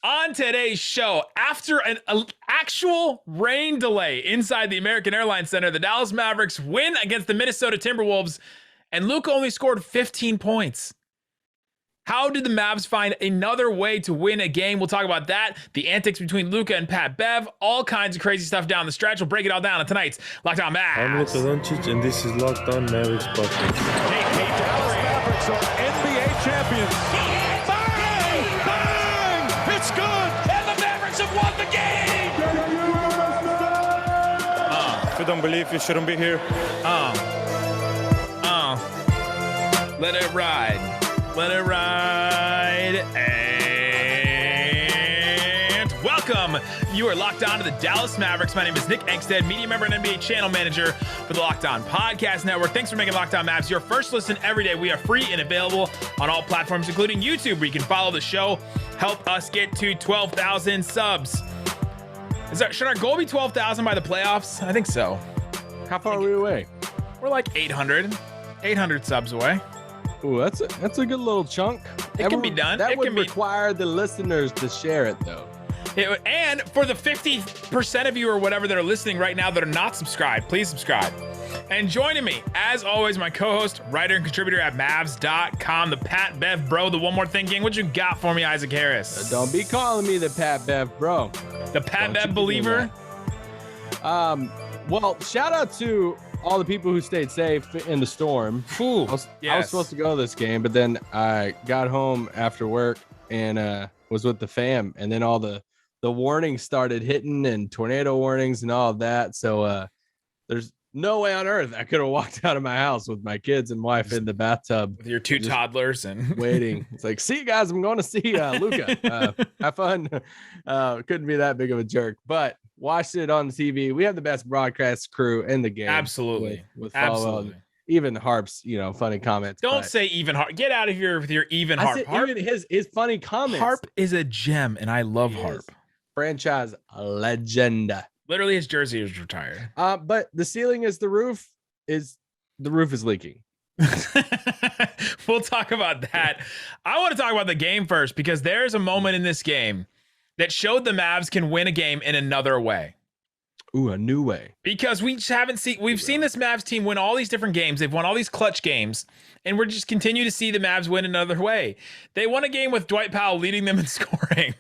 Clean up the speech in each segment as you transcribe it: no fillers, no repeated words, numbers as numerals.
On today's show, after an actual rain delay inside the American Airlines Center, the Dallas Mavericks win against the Minnesota Timberwolves, and Luka only scored 15 points. How did the Mavs find another way to win a game? We'll talk about that, the antics between Luka and Pat Bev, all kinds of crazy stuff down the stretch. We'll break it all down on tonight's Locked On Mavs. I'm Luka Doncic, and this is Locked On Mavericks podcast. Hey, Dallas Mavericks are NBA champions. Bang! Bang! It's good! And the Mavericks have won the game! If you don't believe, you shouldn't be here. Let it ride. Let it ride. And welcome. You are locked on to the Dallas Mavericks. My name is Nick Angstadt, media member and NBA channel manager for the Locked On Podcast Network. Thanks for making Locked On Mavs your first listen every day. We are free and available on all platforms, including YouTube, where you can follow the show. Help us get to 12,000 subs. Should our goal be 12,000 by the playoffs? I think so. How far are we away? We're like 800 subs away. Ooh, that's a good little chunk. It can be done. That it would can require the listeners to share it, though. And for the 50% of you or whatever that are listening right now that are not subscribed, please subscribe. And joining me, as always, my co-host, writer and contributor at Mavs.com, the Pat Bev Bro, the One More Thing Gang. What you got for me, Isaac Harris? Don't be calling me the Pat Bev Bro. The Pat Bev Believer? Well, shout out to all the people who stayed safe in the storm. Ooh, I was supposed to go to this game, but then I got home after work and was with the fam, and then all the warnings started hitting and tornado warnings and all of that. So there's no way on earth I could have walked out of my house with my kids and wife in the bathtub with your two toddlers and waiting. It's like, see you guys, I'm going to see Luka. Have fun. Couldn't be that big of a jerk, but watched it on the TV. We have the best broadcast crew in the game. Absolutely. With Absolutely. Even Harp's, funny comments. Don't say even Harp. Get out of here with your even Harp. Harp, even his funny comments. Harp is a gem, and I love Harp. Franchise legend. Literally, his jersey is retired. But the ceiling is the roof is leaking. We'll talk about that. I want to talk about the game first, because there's a moment in this game that showed the Mavs can win a game in another way. Ooh, a new way. Because we've seen this Mavs team win all these different games. They've won all these clutch games, and we're just continue to see the Mavs win another way. They won a game with Dwight Powell leading them in scoring.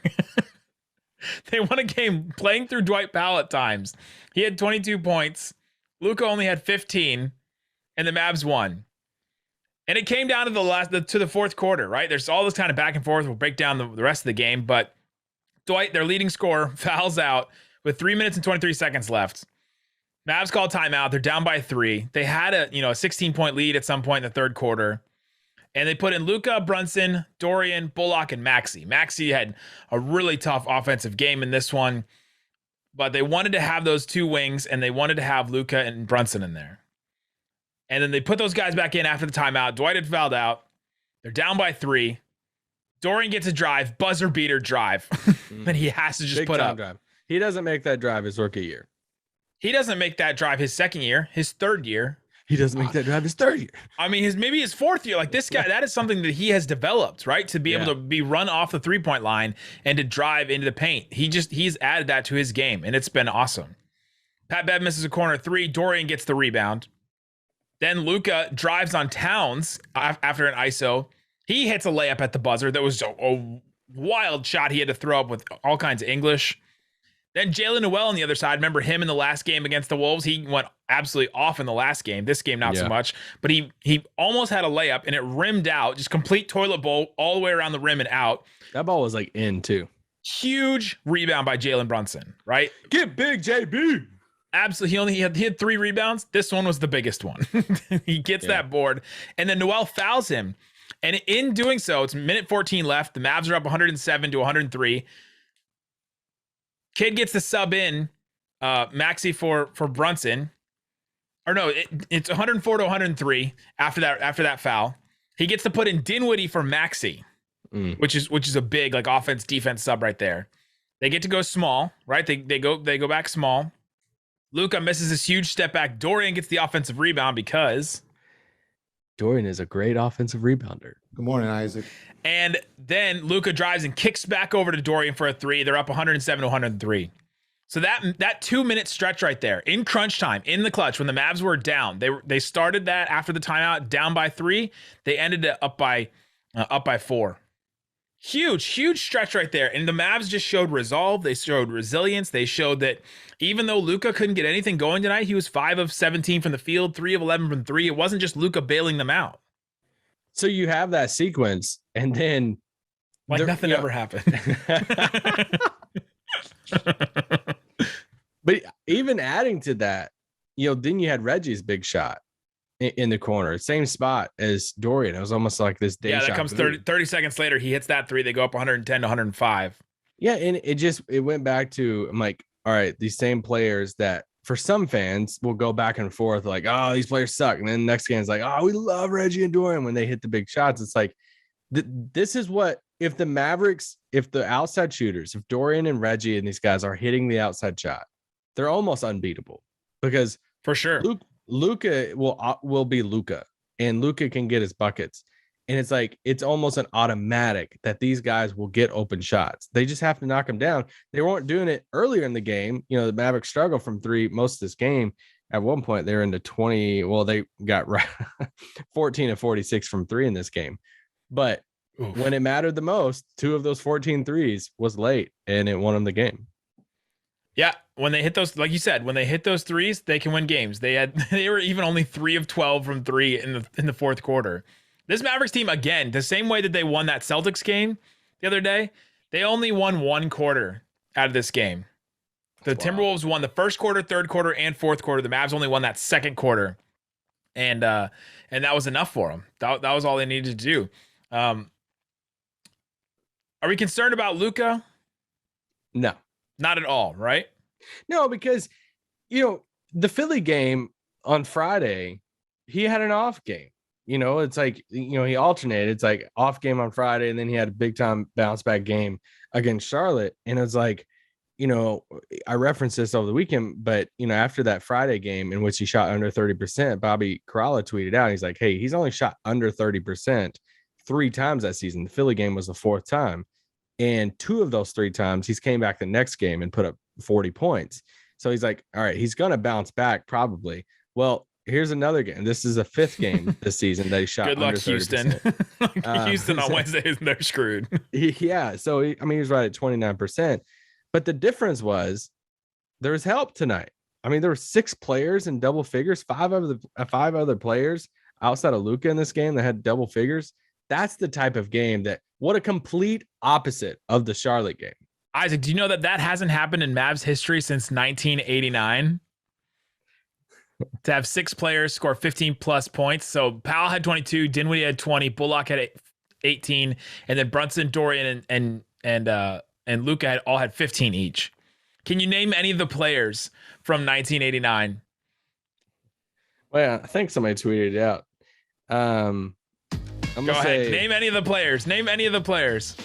They won a game playing through Dwight Powell at times. He had 22 points. Luka only had 15, and the Mavs won. And it came down to the fourth quarter, right? There's all this kind of back and forth. We'll break down the rest of the game, but Dwight, their leading scorer, fouls out with 3 minutes and 23 seconds left. Mavs call timeout. They're down by 3. They had a 16-point lead at some point in the third quarter. And they put in Luka, Brunson, Dorian, Bullock, and Maxi. Maxi had a really tough offensive game in this one, but they wanted to have those two wings, and they wanted to have Luka and Brunson in there. And then they put those guys back in after the timeout. Dwight had fouled out. They're down by 3. Dorian gets a drive, buzzer beater drive. And he has to just Big put up. Drive. He doesn't make that drive his rookie year. He doesn't make that drive his second year, his third year. He doesn't make that drive his third year. I mean, maybe his fourth year. Like, this guy, that is something that he has developed, right? To be able to be run off the 3-point line and to drive into the paint. He's added that to his game, and it's been awesome. Pat Bev misses a corner 3. Dorian gets the rebound. Then Luka drives on Towns after an ISO. He hits a layup at the buzzer. That was a wild shot he had to throw up with all kinds of English. Then Jalen Noel on the other side. Remember him in the last game against the Wolves? He went absolutely off in the last game. This game, not so much. But he almost had a layup, and it rimmed out. Just complete toilet bowl all the way around the rim and out. That ball was like in, too. Huge rebound by Jalen Brunson, right? Get big, JB. Absolutely. He had 3 rebounds. This one was the biggest one. He gets that board. And then Noel fouls him. And in doing so, it's minute 14 left. The Mavs are up 107 to 103. Kid gets the sub in, Maxi for Brunson. Or no, it's 104 to 103 after that foul. He gets to put in Dinwiddie for Maxi, which is a big like offense defense sub right there. They get to go small, right? They go back small. Luka misses this huge step back. Dorian gets the offensive rebound because Dorian is a great offensive rebounder. Good morning, Isaac. And then Luka drives and kicks back over to Dorian for a three. They're up 107 to 103. So that 2-minute stretch right there in crunch time, in the clutch, when the Mavs were down, they started that after the timeout down by 3. They ended it up by 4. Huge stretch right there. And the Mavs just showed resolve. They showed resilience. They showed that even though Luka couldn't get anything going tonight, he was 5 of 17 from the field, 3 of 11 from 3. It wasn't just Luka bailing them out. So you have that sequence, and then nothing ever happened. But even adding to that, then you had Reggie's big shot in the corner, same spot as Dorian. It was almost like this day. Yeah, that comes 30 seconds later. He hits that 3. They go up 110 to 105. Yeah, and it went back to, I'm like, all right, these same players that for some fans will go back and forth like, oh, these players suck. And then the next game is like, oh, we love Reggie and Dorian when they hit the big shots. It's like, this is what, if the Mavericks, if the outside shooters, if Dorian and Reggie and these guys are hitting the outside shot, they're almost unbeatable, because for sure Luka will be Luka, and Luka can get his buckets. And it's like, it's almost an automatic that these guys will get open shots. They just have to knock them down. They weren't doing it earlier in the game. The Mavericks struggled from 3 most of this game. At one point, they were into 20. Well, they got 14 of 46 from 3 in this game. But when it mattered the most, 2 of those 14 threes was late, and it won them the game. Yeah, when they hit those, like you said, when they hit those threes, they can win games. They were even only 3 of 12 from 3 in the fourth quarter. This Mavericks team, again, the same way that they won that Celtics game the other day, they only won 1 quarter out of this game. The Timberwolves won the first quarter, third quarter, and fourth quarter. The Mavs only won that second quarter, and that was enough for them. That was all they needed to do. Are we concerned about Luka? No, not at all, right? No, because the Philly game on Friday, he had an off game. It's like, he alternated. It's like off game on Friday, and then he had a big time bounce back game against Charlotte. And it's like, I referenced this over the weekend, but after that Friday game in which he shot under 30%, Bobby Karalla tweeted out, he's like, hey, he's only shot under 30% 3 times that season. The Philly game was the 4th time. And 2 of those 3 times, he's came back the next game and put up 40 points. So he's like, all right, he's going to bounce back probably. Well, here's another game. This is the 5th game this season that he shot. Good luck, Houston. Houston on Wednesdays, they're screwed. Yeah. So, he was right at 29%. But the difference was there was help tonight. There were 6 players in double figures, 5 other players outside of Luka in this game that had double figures. That's the type of game what a complete opposite of the Charlotte game. Isaac, do you know that hasn't happened in Mavs history since 1989? To have 6 players score 15 plus points. So Powell had 22, Dinwiddie had 20, Bullock had 18, and then Brunson, Dorian, and Luka all had 15 each. Can you name any of the players from 1989? Well, yeah, I think somebody tweeted it out. Go ahead. Name any of the players.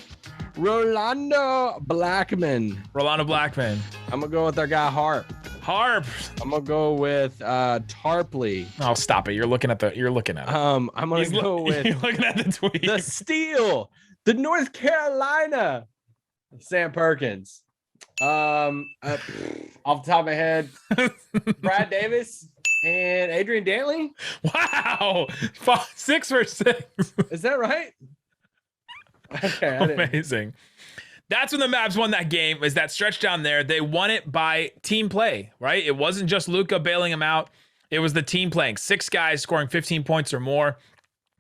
Rolando Blackman. I'm gonna go with our guy Harp. I'm gonna go with Tarpley. Oh, stop it! You're looking at it. I'm gonna go with. You're looking at the tweet. The Steel, the North Carolina, Sam Perkins. Off the top of my head, Brad Davis and Adrian Dantley. Wow, 6 for 6. Is that right? Okay, amazing. That's when the Mavs won that game, is that stretch down there. They won it by team play, right? It wasn't just Luka bailing him out. It was the team playing. 6 guys scoring 15 points or more.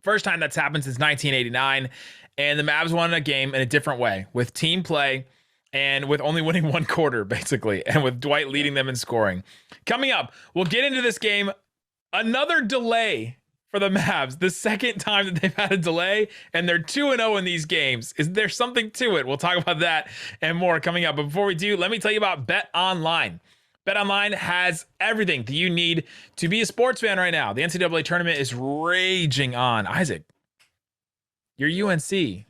First time that's happened since 1989. And the Mavs won a game in a different way, with team play and with only winning 1 quarter, basically, and with Dwight leading them in scoring. Coming up, we'll get into this game. Another delay for the Mavs, the second time that they've had a delay, and they're 2-0 in these games. Is there something to it? We'll talk about that and more coming up. But before we do, let me tell you about Bet Online. Bet Online has everything that you need to be a sports fan right now. The NCAA tournament is raging on. Isaac, your UNC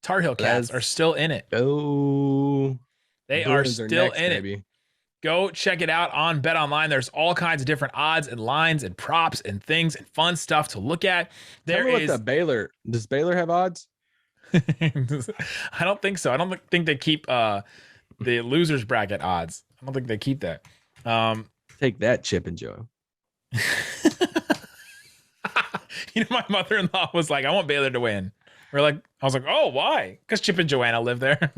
Tar Heel Cats are still in it. Oh, they are still in it. Go check it out on Bet Online. There's all kinds of different odds and lines and props and things and fun stuff to look at. There is the Baylor. Does Baylor have odds? I don't think so. I don't think they keep the losers bracket odds. I don't think they keep that. Take that, Chip and Joe. My mother-in-law was like, I want Baylor to win. I was like, oh, why? Because Chip and Joanna live there.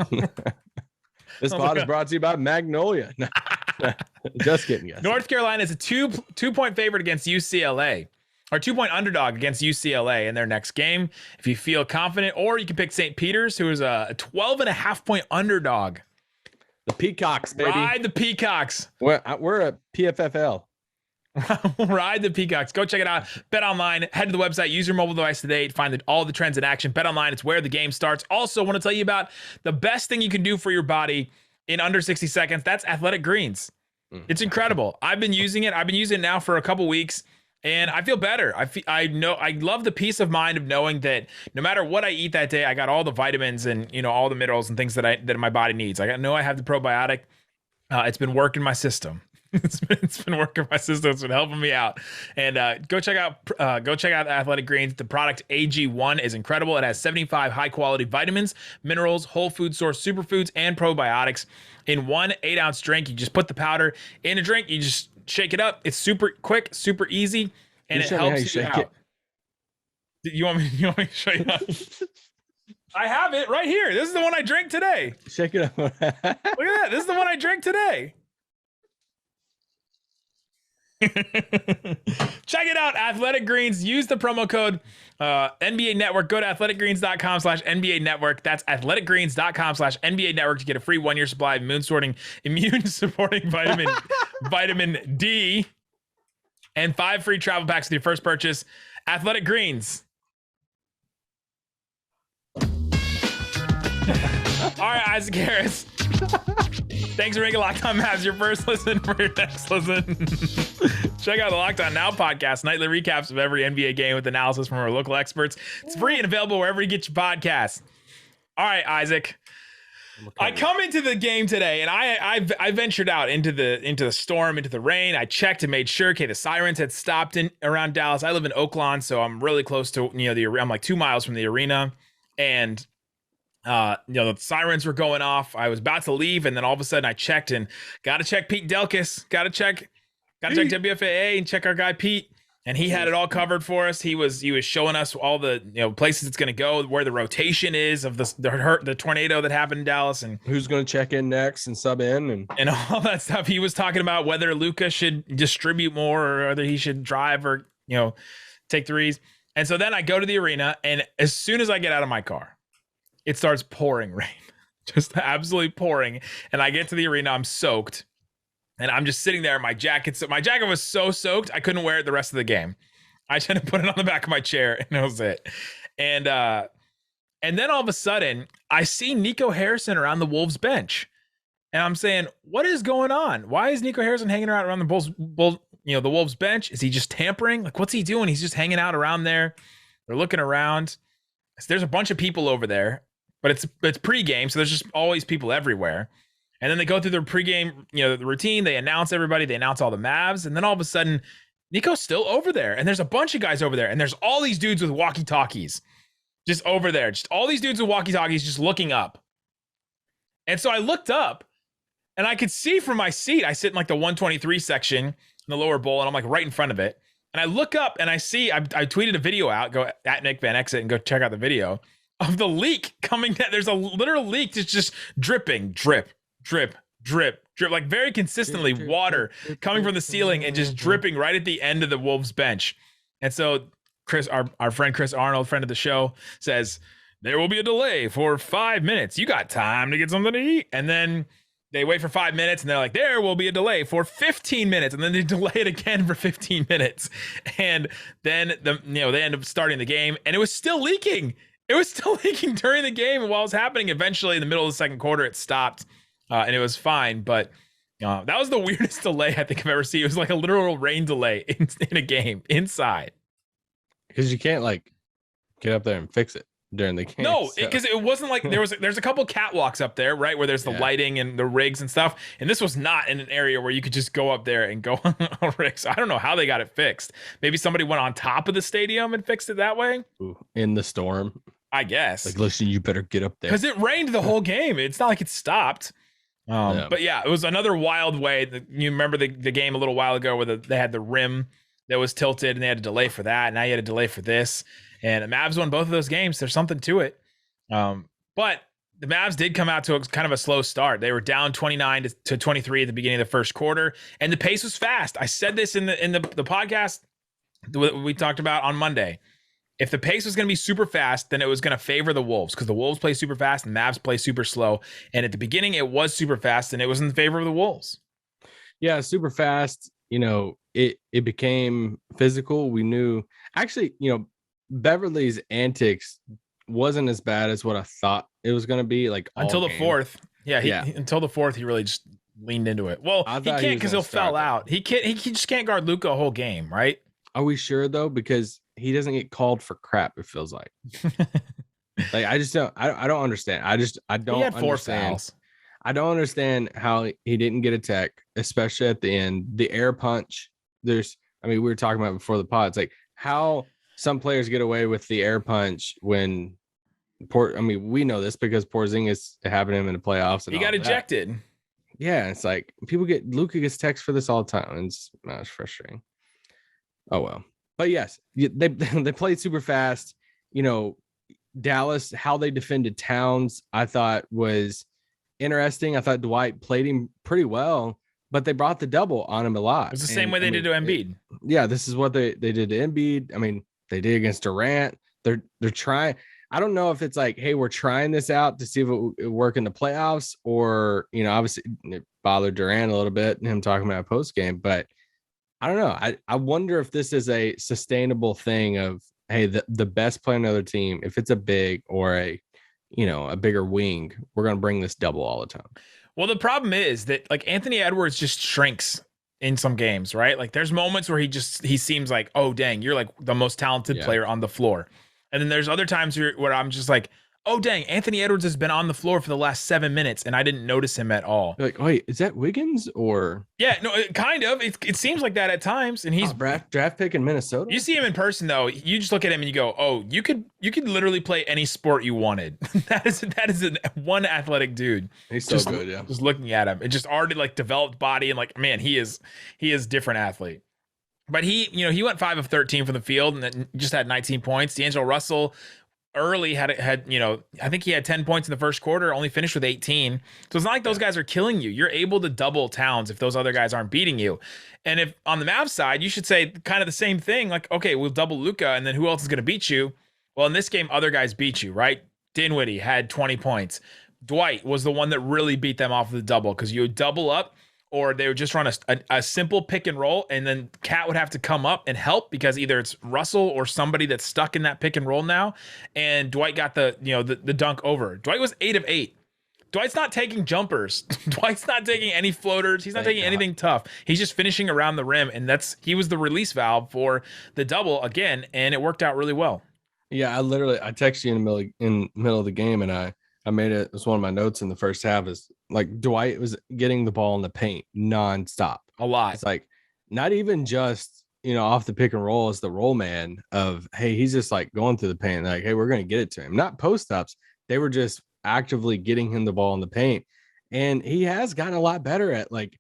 This pod is brought to you by Magnolia. Just kidding, guys. North Carolina is a 2-point favorite against UCLA, or 2-point underdog against UCLA in their next game. If you feel confident, or you can pick St. Peter's, who is a 12.5-point underdog. The Peacocks, baby. Ride the Peacocks. We're a PFFL. Ride the Peacocks. Go check it out. Bet Online. Head to the website. Use your mobile device today to find all the trends in action. Bet Online. It's where the game starts. Also, want to tell you about the best thing you can do for your body in under 60 seconds. That's Athletic Greens. It's incredible. I've been using it. I've been using it now for a couple weeks, and I feel better. I love the peace of mind of knowing that no matter what I eat that day, I got all the vitamins and all the minerals and things that my body needs. I know I have the probiotic. It's been working my system. It's been working my system. It's been helping me out. And go check out Athletic Greens. The product AG1 is incredible. It has 75 high quality vitamins, minerals, whole food source superfoods, and probiotics in one 8-ounce drink. You just put the powder in a drink. You just shake it up. It's super quick, super easy, and it helps you out. You want me to show you? I have it right here. This is the one I drank today. Shake it up. Look at that. This is the one I drank today. Check it out, Athletic Greens. Use the promo code NBA Network. Go to athleticgreens.com/NBA Network. That's athleticgreens.com/NBA Network to get a free 1-year supply of immune supporting vitamin D, and 5 free travel packs with your first purchase. Athletic Greens. All right, Isaac Harris. Thanks for making Locked On Mavs your first listen. For your next listen, check out the Locked On Now podcast, nightly recaps of every NBA game with analysis from our local experts. It's free and available wherever you get your podcasts. All right, Isaac. I come into the game today, and I ventured out into the storm, into the rain. I checked and made sure, the sirens had stopped around Dallas. I live in Oakland, so I'm really close to I'm like 2 miles from the arena, and the sirens were going off. I was about to leave, and then all of a sudden I checked and got to check Pete Delkus. Got to check WFAA and check our guy Pete, and he had it all covered for us. He was showing us all the places it's going to go, where the rotation is of the tornado that happened in Dallas, and who's going to check in next and sub in and all that stuff. He was talking about whether Luka should distribute more or whether he should drive or take threes. And so then I go to the arena, and as soon as I get out of my car, it starts pouring rain, just absolutely pouring. And I get to the arena, I'm soaked, and I'm just sitting there. My jacket was so soaked, I couldn't wear it the rest of the game. I just had to put it on the back of my chair, and that was it. And then all of a sudden, I see Nico Harrison around the Wolves bench, and I'm saying, what is going on? Why is Nico Harrison hanging around the the Wolves bench? Is he just tampering? Like, what's he doing? He's just hanging out around there. They're looking around. There's a bunch of people over there. But it's pregame, so there's just always people everywhere. And then they go through their pregame, the routine. They announce everybody. They announce all the Mavs. And then all of a sudden, Nico's still over there. And there's a bunch of guys over there. And there's all these dudes with walkie-talkies just over there. Just all these dudes with walkie-talkies just looking up. And so I looked up, and I could see from my seat, I sit in like the 123 section in the lower bowl, and I'm like right in front of it. And I look up, and I see, I tweeted a video out. Go at Nick Van Exit and go check out the video of the leak coming down. There's a literal leak that's just dripping, drip, drip, drip, drip, like very consistently water coming from the ceiling and just dripping right at the end of the Wolves bench. And so Chris, our friend Chris Arnold, friend of the show, says, there will be a delay for 5 minutes. You got time to get something to eat. And then they wait for 5 minutes, and they're like, there will be a delay for 15 minutes. And then they delay it again for 15 minutes. And then they end up starting the game, and it was still leaking. It was still leaking during the game while it was happening. Eventually, in the middle of the second quarter, it stopped, and it was fine. But that was the weirdest delay I think I've ever seen. It was like a literal rain delay in a game inside. Because you can't get up there and fix it during the game. No, because it wasn't like there's a couple catwalks up there, right, where there's the lighting and the rigs and stuff. And this was not in an area where you could just go up there and go on rigs. I don't know how they got it fixed. Maybe somebody went on top of the stadium and fixed it that way. Ooh, in the storm. I guess. Like, listen, you better get up there. Because it rained the whole game. It's not like it stopped. Yeah. But yeah, it was another wild way. You remember the game a little while ago where they had the rim that was tilted and they had a delay for that. Now you had a delay for this. And the Mavs won both of those games. There's something to it. But the Mavs did come out to kind of a slow start. They were down 29 to 23 at the beginning of the first quarter, and the pace was fast. I said this in the podcast we talked about on Monday. If the pace was going to be super fast, then it was going to favor the Wolves because the Wolves play super fast and Mavs play super slow. And at the beginning, it was super fast, and it was in favor of the Wolves. Yeah, super fast. It became physical. We knew actually, Beverly's antics wasn't as bad as what I thought it was going to be. Like until the game. fourth, until the fourth, he really just leaned into it. Well, he can't because he'll foul out. He can't. He just can't guard Luka a whole game, right? Are we sure though? Because he doesn't get called for crap. It feels like. Like I just don't. I don't understand. I don't. He had 4 understand. fouls. I don't understand how he didn't get a tech, especially at the end. The air punch. We were talking about before the pod. It's like how some players get away with the air punch when. We know this because Porzingis happened to him in the playoffs. And he got ejected. Yeah, it's like Luka gets text for this all the time. And it's frustrating. Oh well, but yes, they played super fast. Dallas, how they defended Towns, I thought was interesting. I thought Dwight played him pretty well, but they brought the double on him a lot. It was the same way they did to Embiid. This is what they did to Embiid. They did against Durant. They're trying. I don't know if it's like, hey, we're trying this out to see if it will work in the playoffs, or obviously it bothered Durant a little bit, him talking about post game, but I don't know. I wonder if this is a sustainable thing of, hey, the best player on another team, if it's a big or a bigger wing, we're going to bring this double all the time. Well, the problem is that like Anthony Edwards just shrinks in some games, right? Like there's moments where he seems like, oh, dang, you're like the most talented player on the floor. And then there's other times where I'm just like, oh, dang, Anthony Edwards has been on the floor for the last 7 minutes, and I didn't notice him at all. You're like, wait, is that Wiggins or? Yeah, no, kind of. It seems like that at times, and he's draft pick in Minnesota. You see him in person though, you just look at him and you go, oh, you could literally play any sport you wanted. that is one athletic dude. He's so good, yeah. Just looking at him, it just already like developed body and like, man, he is different athlete. But he went 5 of 13 from the field and then just had 19 points. D'Angelo Russell early had I think he had 10 points in the first quarter, only finished with 18. So it's not like those guys are killing you. You're able to double Towns if those other guys aren't beating you. And if on the Mavs side, you should say kind of the same thing. Like, okay, we'll double Luka, and then who else is going to beat you? Well, in this game, other guys beat you, right? Dinwiddie had 20 points. Dwight was the one that really beat them off of the double because you would double up, or they would just run a simple pick and roll, and then Cat would have to come up and help because either it's Russell or somebody that's stuck in that pick and roll now. And Dwight got the dunk over. Dwight was 8 of 8. Dwight's not taking jumpers. Dwight's not taking any floaters. He's not taking anything tough. He's just finishing around the rim, and he was the release valve for the double again, and it worked out really well. Yeah, I texted you in the middle of the game, and I made it was one of my notes in the first half is like Dwight was getting the ball in the paint nonstop. A lot. It's like not even just, off the pick and roll as the roll man of, hey, he's just like going through the paint. Like, hey, we're going to get it to him. Not post ups. They were just actively getting him the ball in the paint. And he has gotten a lot better at like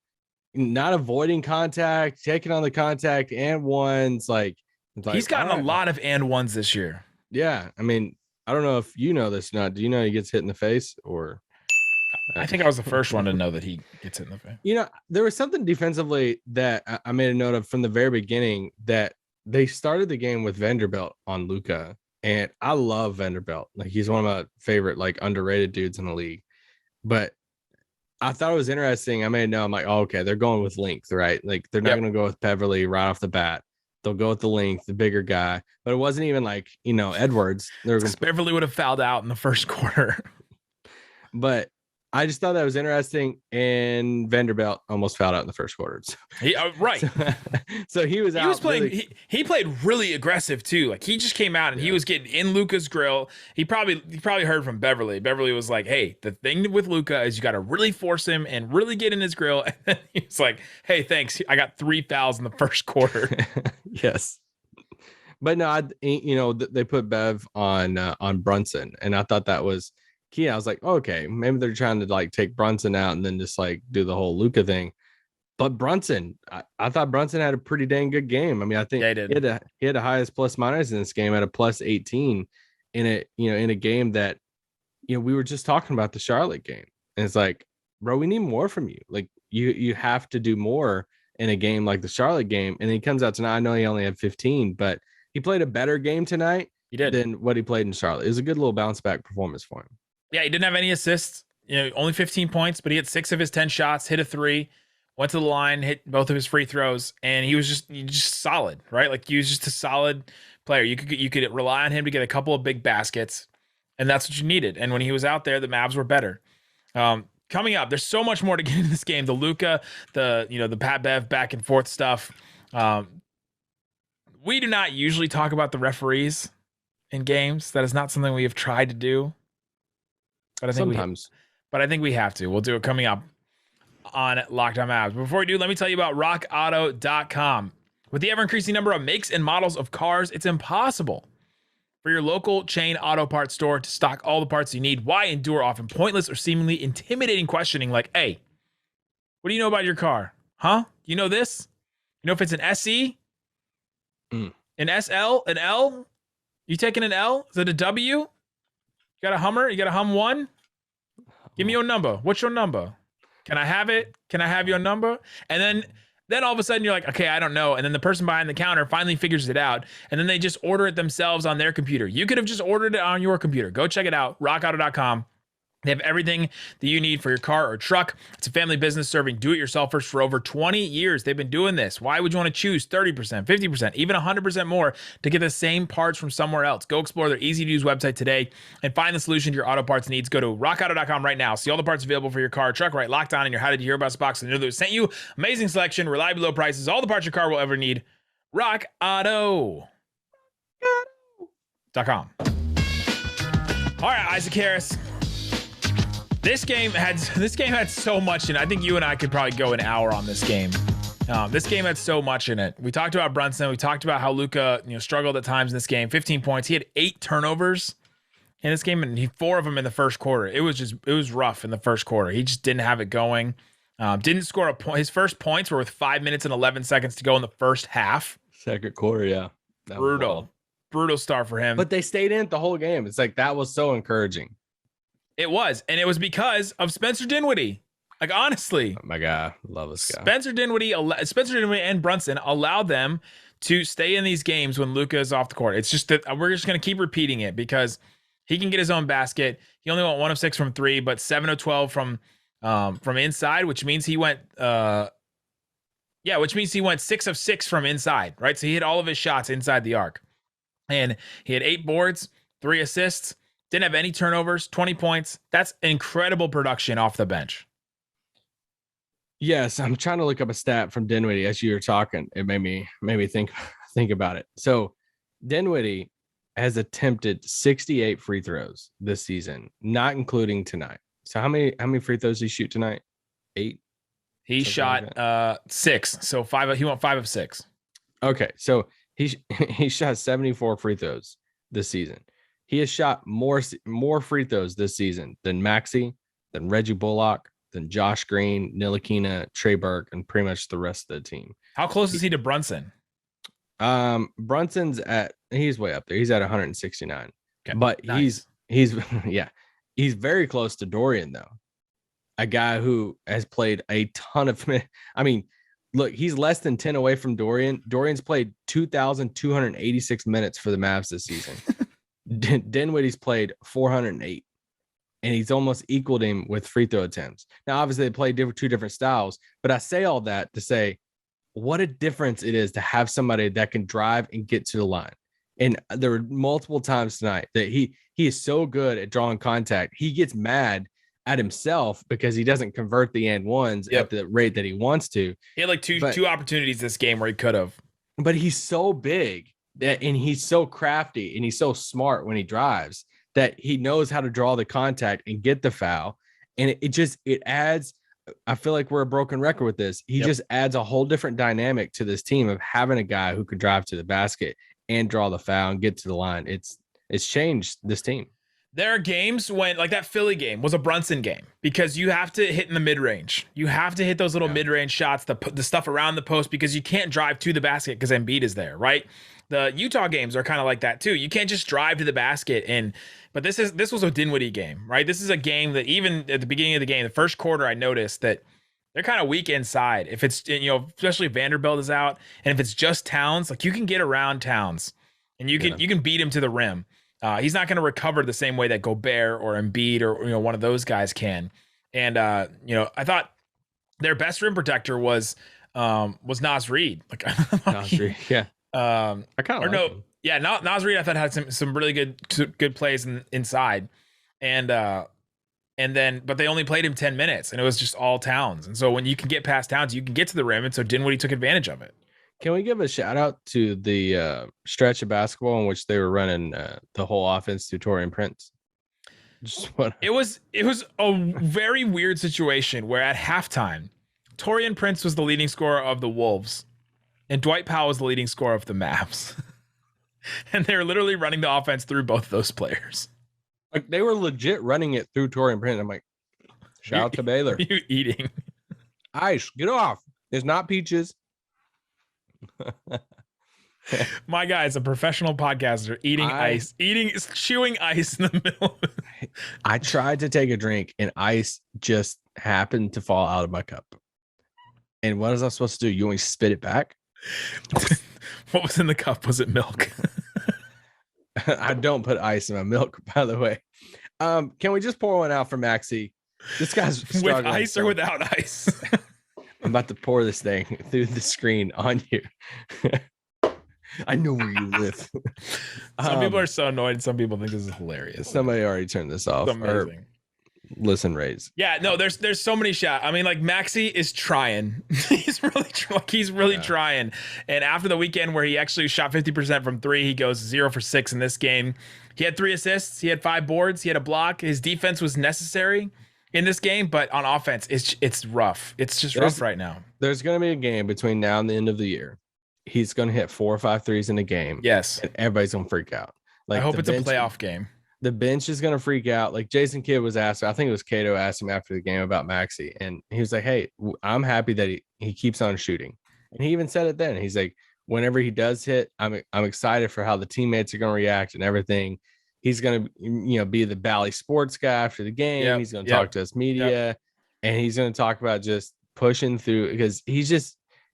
not avoiding contact, taking on the contact and ones. Like he's gotten a lot of and ones this year. Yeah. I don't know if you know this or not. Do you know he gets hit in the face or? I think I was the first one to know that he gets hit in the face. There was something defensively that I made a note of from the very beginning that they started the game with Vanderbilt on Luka. And I love Vanderbilt. Like he's one of my favorite, like underrated dudes in the league. But I thought it was interesting. I made a note. I'm like, oh, okay, they're going with length, right? Like they're not going to go with Beverley right off the bat. They'll go with the length, the bigger guy. But it wasn't even like, Edwards. Beverley would have fouled out in the first quarter. But I just thought that was interesting, and Vanderbilt almost fouled out in the first quarter. So. Right. So he was out. He was playing. He played really aggressive too. Like he just came out and he was getting in Luka's grill. He probably heard from Beverley. Beverley was like, "Hey, the thing with Luka is you got to really force him and really get in his grill." And then he was like, "Hey, thanks. I got 3 fouls in the first quarter." Yes. But no, they put Bev on Brunson, and I thought that was key. I was like, okay, maybe they're trying to like take Brunson out and then just like do the whole Luka thing. But Brunson, I thought Brunson had a pretty dang good game. I mean, I think he had the highest plus minus in this game at a plus 18 in a game that, we were just talking about the Charlotte game. And it's like, bro, we need more from you. Like you have to do more in a game like the Charlotte game. And then he comes out tonight. I know he only had 15, but he played a better game tonight than what he played in Charlotte. It was a good little bounce back performance for him. Yeah, he didn't have any assists, only 15 points, but he had 6 of his 10 shots, hit a 3. Went to the line, hit both of his free throws, and he was just solid, right? Like he was just a solid player. You could rely on him to get a couple of big baskets, and that's what you needed. And when he was out there, the Mavs were better. Coming up, there's so much more to get into this game. The Luka, the Pat Bev back and forth stuff. We do not usually talk about the referees in games. That is not something we have tried to do. But I think I think we have to. We'll do it coming up on Locked On Mavs. Before we do, let me tell you about rockauto.com. With the ever-increasing number of makes and models of cars, it's impossible for your local chain auto parts store to stock all the parts you need. Why endure often pointless or seemingly intimidating questioning like, hey, what do you know about your car? Huh? You know this? You know if it's an SE? An SL? An L? You taking an L? Is it a W? You got a Hummer? You got a Hum 1? Give me your number. What's your number? Can I have it? Can I have your number? And then all of a sudden you're like, okay, I don't know. And then the person behind the counter finally figures it out. And then they just order it themselves on their computer. You could have just ordered it on your computer. Go check it out. rockauto.com. They have everything that you need for your car or truck. It's a family business serving do-it-yourselfers for over 20 years. They've been doing this. Why would you want to choose 30%, 50%, even 100% more to get the same parts from somewhere else? Go explore their easy-to-use website today and find the solution to your auto parts needs. Go to rockauto.com right now. See all the parts available for your car or truck, right? Locked On in your How Did You Hear About Us box. And know that we sent you amazing selection, reliably low prices, all the parts your car will ever need. rockauto.com. All right, Isaac Harris. This game had so much in it. I think you and I could probably go an hour on this game. This game had so much in it. We talked about Brunson. We talked about how Luka, struggled at times in this game. 15 points. He had 8 turnovers in this game, and 4 of them in the first quarter. It was rough in the first quarter. He just didn't have it going. Didn't score a point. His first points were with 5 minutes and 11 seconds to go in the first half. Second quarter, yeah. Brutal start for him. But they stayed in it the whole game. It's like that was so encouraging. It was, and it was because of Spencer Dinwiddie. Like, honestly. Oh my God, love this guy. Spencer Dinwiddie and Brunson allowed them to stay in these games when Luka is off the court. It's just that we're just going to keep repeating it because he can get his own basket. He only went 1 of 6 from 3, but 7 of 12 from inside, which means he went 6 of 6 from inside, right? So he hit all of his shots inside the arc. And he had 8 boards, 3 assists. Didn't have any turnovers, 20 points. That's incredible production off the bench. Yes, I'm trying to look up a stat from Dinwiddie as you were talking. It made me think about it. So Dinwiddie has attempted 68 free throws this season, not including tonight. So how many free throws did he shoot tonight? 8? He shot 6. So 5. He went 5 of 6. Okay, so he shot 74 free throws this season. He has shot more free throws this season than Maxi, than Reggie Bullock, than Josh Green, Ntilikina, Trey Burke, and pretty much the rest of the team. How close is he to Brunson? Brunson's he's way up there. He's at 169. Okay, but nice. he's very close to Dorian though. A guy who has played a ton of. I mean, look, he's less than 10 away from Dorian. Dorian's played 2,286 minutes for the Mavs this season. Dinwiddie's played 408, and he's almost equaled him with free throw attempts. Now, obviously, they play two different styles, but I say all that to say what a difference it is to have somebody that can drive and get to the line. And there were multiple times tonight that he is so good at drawing contact. He gets mad at himself because he doesn't convert the and ones at the rate that he wants to. He had like two opportunities this game where he could have. But he's so big. And he's so crafty and he's so smart when he drives that he knows how to draw the contact and get the foul. And it adds, I feel like we're a broken record with this. He just adds a whole different dynamic to this team of having a guy who can drive to the basket and draw the foul and get to the line. It's changed this team. There are games when, like that Philly game was a Brunson game, because you have to hit in the mid-range. You have to hit those little mid-range shots, the stuff around the post, because you can't drive to the basket because Embiid is there, right? The Utah games are kind of like that too. You can't just drive to the basket. But this was a Dinwiddie game, right? This is a game that even at the beginning of the game, the first quarter, I noticed that they're kind of weak inside. If it's, especially if Vanderbilt is out, and if it's just Towns, like you can get around Towns and you can beat him to the rim. He's not going to recover the same way that Gobert or Embiid or one of those guys can. And I thought their best rim protector was Naz Reid. Like Naz Reid, yeah. I kind of like him. Yeah, Naz Reid I thought had some really good plays inside, but they only played him 10 minutes, and it was just all Towns. And so when you can get past Towns, you can get to the rim, and so Dinwiddie took advantage of it. Can we give a shout out to the stretch of basketball in which they were running the whole offense to Taurean Prince? It was a very weird situation where at halftime, Taurean Prince was the leading scorer of the Wolves, and Dwight Powell was the leading scorer of the Mavs. And they were literally running the offense through both of those players. Like they were legit running it through Taurean Prince. I'm like, shout out to Baylor. What are you eating? Ice, get off. It's not peaches. My guy is a professional podcaster chewing ice in the middle. I tried to take a drink and ice just happened to fall out of my cup. And what was I supposed to do? You only spit it back? What was in the cup? Was it milk? I don't put ice in my milk, by the way. Can we just pour one out for Maxi? This guy's with ice or without ice? I'm about to pour this thing through the screen on you. I know where you live. Some people are so annoyed, and some people think this is hilarious. Somebody already turned this off. It's amazing. Listen, Rays. Yeah, no, there's so many shots. I mean, like Maxi is trying. He's really trying. And after the weekend where he actually shot 50% from three, he goes 0 for 6 in this game. He had 3 assists. He had 5 boards. He had a block. His defense was necessary in this game, but on offense, it's rough. It's just rough right now. There's going to be a game between now and the end of the year. He's going to hit 4 or 5 threes in a game. Yes. And everybody's going to freak out. Like I hope it's a playoff game. The bench is going to freak out. Like Jason Kidd was asked, I think it was Cato asked him after the game about Maxi. And he was like, hey, I'm happy that he keeps on shooting. And he even said it then. He's like, whenever he does hit, I'm excited for how the teammates are going to react and everything. He's going to, be the Bally sports guy after the game. Yep. He's going to talk to us media and he's going to talk about just pushing through because he's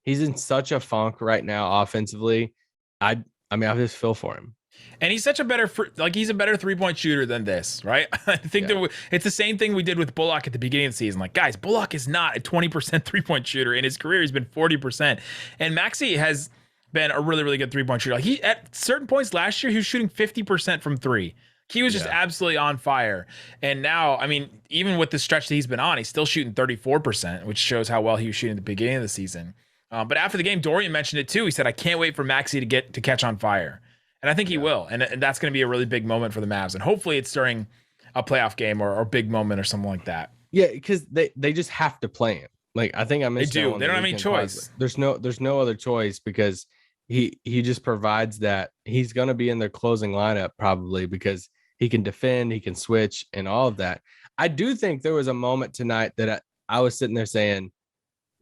in such a funk right now offensively. I just feel for him. And he's such a better, he's a better 3-point shooter than this, right? I think that it's the same thing we did with Bullock at the beginning of the season. Like, guys, Bullock is not a 20% 3-point shooter. In his career, he's been 40%. And Maxi has been a really, really good 3-point shooter. Like he, at certain points last year, he was shooting 50% from 3. He was just absolutely on fire. And now, I mean, even with the stretch that he's been on, he's still shooting 34%, which shows how well he was shooting at the beginning of the season. But after the game, Dorian mentioned it too. He said, I can't wait for Maxi to catch on fire. And I think he will. And that's going to be a really big moment for the Mavs. And hopefully it's during a playoff game or a big moment or something like that. Yeah, because they just have to play him. Like, I think I mentioned they do. They don't have any choice. There's no other choice because he just provides that. He's going to be in their closing lineup probably because he can defend, he can switch, and all of that. I do think there was a moment tonight that I was sitting there saying,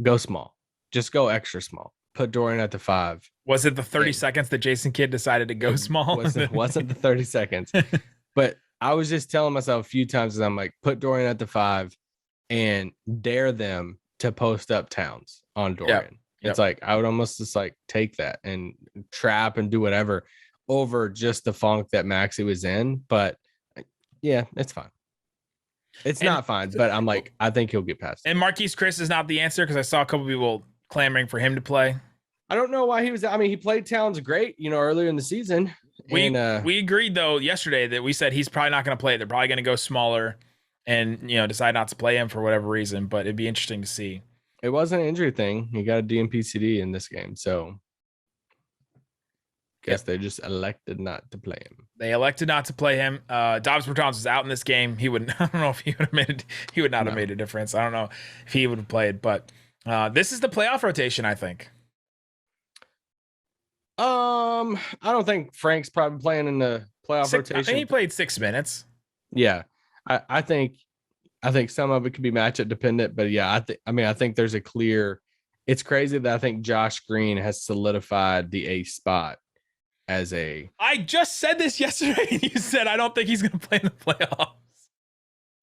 go small. Just go extra small. Put Dorian at the 5. Was it the 30 seconds that Jason Kidd decided to go small? Wasn't the 30 seconds. But I was just telling myself a few times, I'm like, put Dorian at the 5 and dare them to post up Towns on Dorian. Yep. It's like, I would almost just like take that and trap and do whatever over just the funk that Maxi was in. But yeah, it's fine. It's not fine, but I'm like, I think he'll get past it. And Marquise Chris is not the answer because I saw a couple people clamoring for him to play. I don't know why he was. I mean, he played Towns great, earlier in the season. We agreed though yesterday that we said he's probably not going to play. They're probably going to go smaller, and decide not to play him for whatever reason. But it'd be interesting to see. It wasn't an injury thing. He got a DNP-CD in this game, so guess they just elected not to play him. They elected not to play him. Dobbs Bertans was out in this game. He would. I don't know if he would have made it. He would not have made a difference. I don't know if he would have played, but this is the playoff rotation, I think. I don't think Frank's probably playing in the playoff I think rotation. he played 6 minutes. Yeah, I think some of it could be matchup dependent, but yeah, I think there's a clear. It's crazy that I think Josh Green has solidified the ace spot as a. I just said this yesterday, and you said I don't think he's going to play in the playoffs.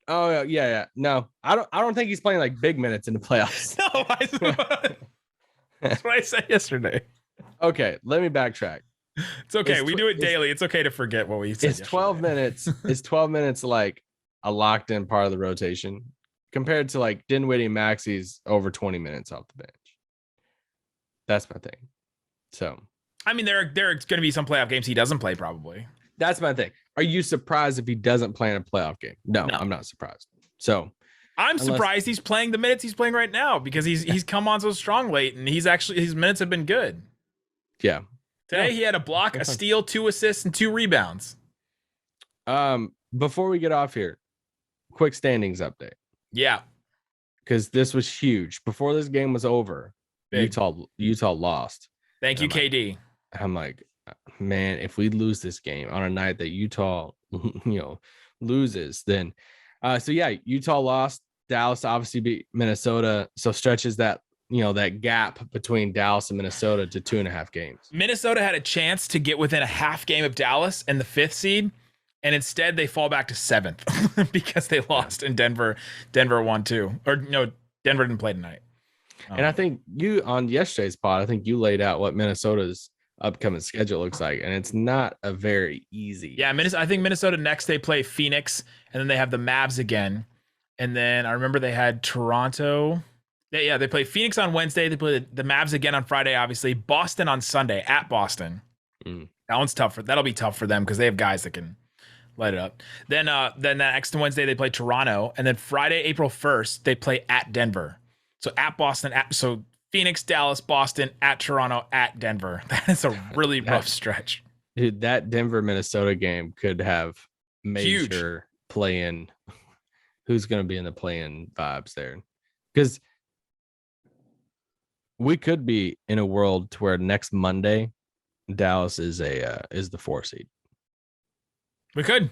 Oh yeah. No, I don't think he's playing like big minutes in the playoffs. No, that's what I said yesterday. Okay, let me backtrack. It's okay. We do it daily. It's okay to forget what we said. It's 12 minutes. It's 12 minutes like a locked in part of the rotation compared to like Dinwiddie and Maxi's over 20 minutes off the bench. That's my thing. So, I mean, there are going to be some playoff games he doesn't play probably. that's my thing. Are you surprised if he doesn't play in a playoff game? No. I'm not surprised. So I'm surprised he's playing the minutes he's playing right now because he's come on so strong late and his minutes have been good. Yeah. Today he had a block, a steal, 2 assists, and 2 rebounds. Before we get off here, quick standings update. Yeah. Because this was huge. Before this game was over, Big. Utah lost. Thank you, KD. I'm like, man, if we lose this game on a night that Utah, loses, then so yeah, Utah lost. Dallas obviously beat Minnesota, so stretches that that gap between Dallas and Minnesota to 2.5 games. Minnesota had a chance to get within a half game of Dallas and the 5th seed, and instead they fall back to 7th because they lost in Denver. Denver won too, or no, Denver didn't play tonight. And I think you on yesterday's pod, I think you laid out what Minnesota's upcoming schedule looks like, and it's not a very easy. Yeah, I think Minnesota next they play Phoenix, and then they have the Mavs again, and then I remember they had Toronto. They play Phoenix on Wednesday. They play the Mavs again on Friday. Obviously, Boston on Sunday at Boston. That one's tough that'll be tough for them because they have guys that can light it up. Then that next Wednesday they play Toronto, and then Friday, April 1st, they play at Denver. So at Boston, so Phoenix, Dallas, Boston, at Toronto, at Denver. That is a really rough stretch. Dude, that Denver Minnesota game could have major play-in. Who's going to be in the play-in vibes there? Because we could be in a world to where next Monday, Dallas is the 4 seed. We could.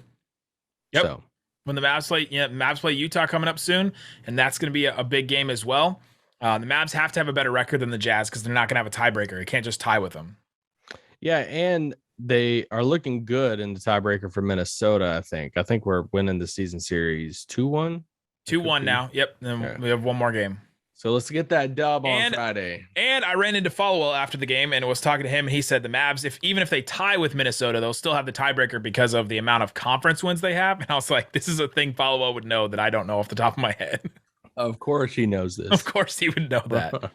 Yep. So, when the Mavs play Utah coming up soon, and that's going to be a big game as well. The Mavs have to have a better record than the Jazz because they're not going to have a tiebreaker. You can't just tie with them. Yeah, and they are looking good in the tiebreaker for Minnesota, I think. I think we're winning the season series 2-1. 2-1 now. Yep. And we have one more game. So let's get that dub on Friday. And I ran into Followell after the game and was talking to him. And he said the Mavs, even if they tie with Minnesota, they'll still have the tiebreaker because of the amount of conference wins they have. And I was like, this is a thing Followell would know that I don't know off the top of my head. Of course he knows this. Of course he would know that.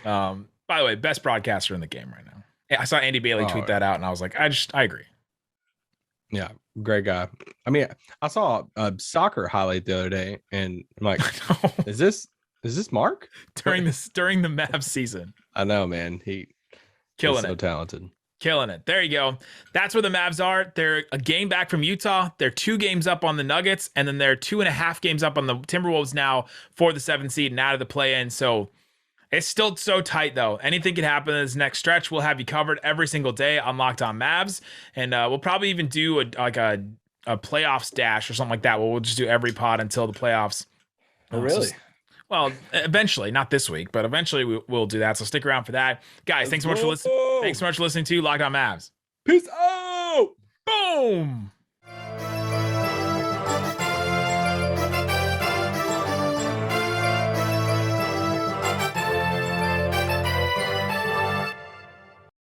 By the way, best broadcaster in the game right now. I saw Andy Bailey tweet that out, and I was like, I agree. Yeah, great guy. I mean, I saw a soccer highlight the other day, and I'm like, is this Mark during the Mavs season? I know, man. He's so talented. Killing it. There you go. That's where the Mavs are. They're a game back from Utah. They're 2 games up on the Nuggets, and then they're 2.5 games up on the Timberwolves now for the 7th seed and out of the play-in. So it's still so tight, though. Anything can happen in this next stretch. We'll have you covered every single day on Locked On Mavs, and we'll probably even do a playoffs dash or something like that. We'll just do every pod until the playoffs. Oh, really? Well, eventually, not this week, but eventually we'll do that. So stick around for that. Guys, thanks so much for listening. Thanks so much for listening to Locked On Mavs. Peace out. Boom.